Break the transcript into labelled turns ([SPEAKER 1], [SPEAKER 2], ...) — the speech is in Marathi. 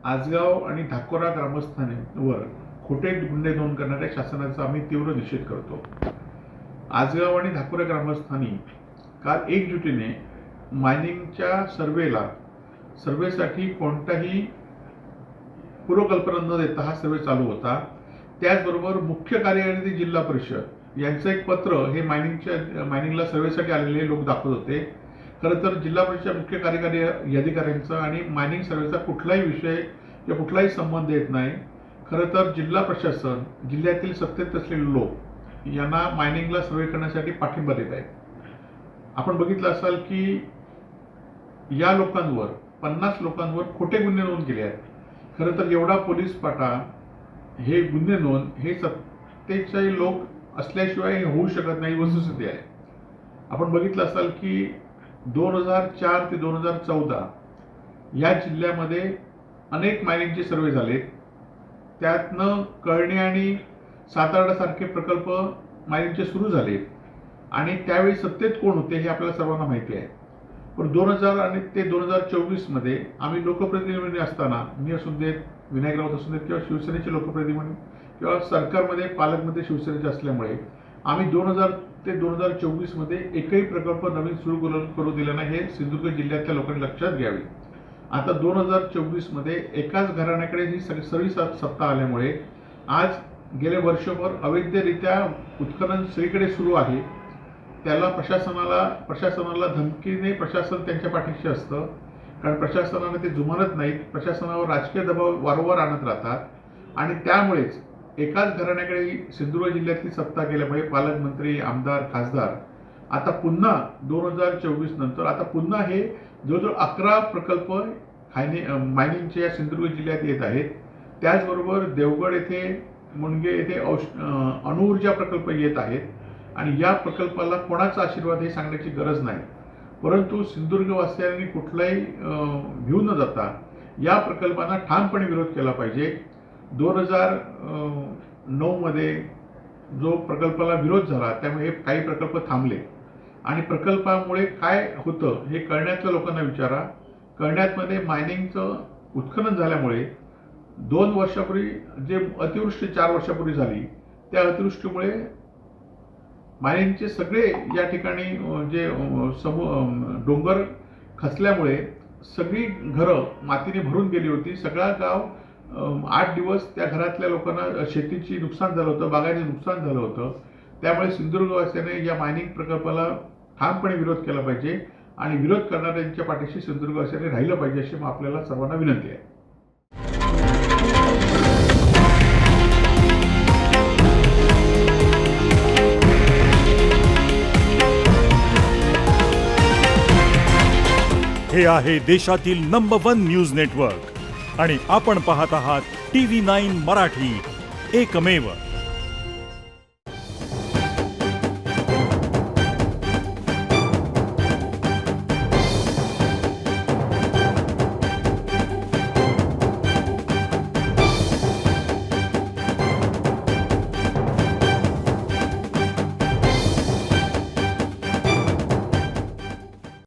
[SPEAKER 1] आजगाव आणि धाकोरा ग्रामस्थांवर खोटे गुन्हे नोंद करणाऱ्या शासनाचा आम्ही तीव्र निषेध करतो। आजगाव आणि धाकोरा ग्रामस्थांनी काल एकजुटीने मायनिंगच्या सर्वेसाठी कोणताही पूर्वकल्पना न देता हा सर्वे चालू होता। त्याचबरोबर मुख्य कार्यकारी जिल्हा परिषद यांचं एक पत्र हे मायनिंगला सर्वेसाठी आलेले लोक दाखवत होते। खरं तर जिल्हा परिषद मुख्य कार्यकारी अधिकाऱ्यांचा आणि मायनिंग सर्वेचा कुठलाही विषय किंवा कुठलाही संबंध येत नाही। खरं तर जिल्हा प्रशासन जिल्ह्यातील सत्तेत असलेले लोक यांना मायनिंगला सर्वे करण्यासाठी पाठिंबा देत आहेत। आपण बघितलं असाल की या लोकांवर 50 लोकांवर खोटे गुन्हे नोंद केले आहेत। खरं तर एवढा पोलीस पाटा हे गुन्हे नोंद हे सत्तेचे लोक असल्याशिवाय हे होऊ शकत नाही, वस्तुस्थिती आहे। आपण बघितलं असाल की 2004 ते 2014 या जिल्ह्यामध्ये अनेक मायनिंगचे सर्वे झाले। त्यातनं कळणे आणि सातारा सारखे प्रकल्प मायनिंगचे सुरू झाले आणि त्यावेळी सत्तेत कोण होते हे आपल्याला सर्वांना माहिती आहे। पण 2000 आणि ते 2024 मध्ये आम्ही लोकप्रतिनिधी असताना, मी असू देत, विनायक राऊत असू देत किंवा शिवसेनेचे लोकप्रतिनिधी किंवा सरकारमध्ये पालकमंत्री शिवसेनेचे असल्यामुळे आम्ही 2000 ते 2024 मध्ये एकही प्रकल्प नवीन सुरू करू दिला नाही, हे सिंधुदुर्ग जिल्ह्यातल्या लोकांनी लक्षात घ्यावे। आता 2024 मध्ये एकाच घराण्याकडे ही सगळी सत्ता आल्यामुळे आज गेले वर्षभर अवैधरित्या उत्खनन सगळीकडे सुरू आहे। त्याला प्रशासनाला धमकीने प्रशासन त्यांच्या पाठीशी असतं, कारण प्रशासनाने ते जुमानत नाहीत। प्रशासनावर राजकीय दबाव वारंवार आणत राहतात आणि त्यामुळेच एकाच घराण्याकडे सिंधुदुर्ग जिल्ह्यातली सत्ता गेल्यामुळे पालकमंत्री, आमदार, खासदार आता पुन्हा 2024 नंतर आता पुन्हा हे जवळजवळ 11 प्रकल्प मायनिंगचे या सिंधुदुर्ग जिल्ह्यात येत आहेत। त्याचबरोबर देवगड येथे, मुणगे येथे अणुऊर्जा प्रकल्प येत आहेत आणि या प्रकल्पाला कोणाचा आशीर्वाद हे सांगण्याची गरज नाही। परंतु सिंधुदुर्गवासियांनी कुठलाही घेऊन न जाता या प्रकल्पांना ठामपणे विरोध केला पाहिजे। 2009 मध्ये जो प्रकल्पाला विरोध झाला त्यामुळे हे काही प्रकल्प थांबले आणि प्रकल्पामुळे काय होतं हे कळण्यातल्या लोकांना विचारा। कळण्यातमध्ये मायनिंगचं उत्खनन झाल्यामुळे 2 वर्षापूर्वी जे अतिवृष्टी 4 वर्षापूर्वी झाली त्या अतिवृष्टीमुळे मायनिंगचे सगळे या ठिकाणी जे डोंगर खचल्यामुळे सगळी घरं मातीने भरून गेली होती। सगळा गाव 8 दिवस त्या घरातल्या लोकांना शेतीची नुकसान झालं होतं, बागायचं नुकसान झालं होतं। त्यामुळे सिंधुदुर्गवासियांनी या मायनिंग प्रकल्पाला ठामपणे विरोध केला पाहिजे आणि विरोध करणाऱ्यांच्या पाठीशी सिंधुदुर्गवासियांनी राहिलं पाहिजे अशी आपल्याला सर्वांना विनंती आहे।
[SPEAKER 2] हे आहे देशातील नंबर 1 न्यूज नेटवर्क आणि आपण पाहत आहात TV9 मराठी, एकमेव।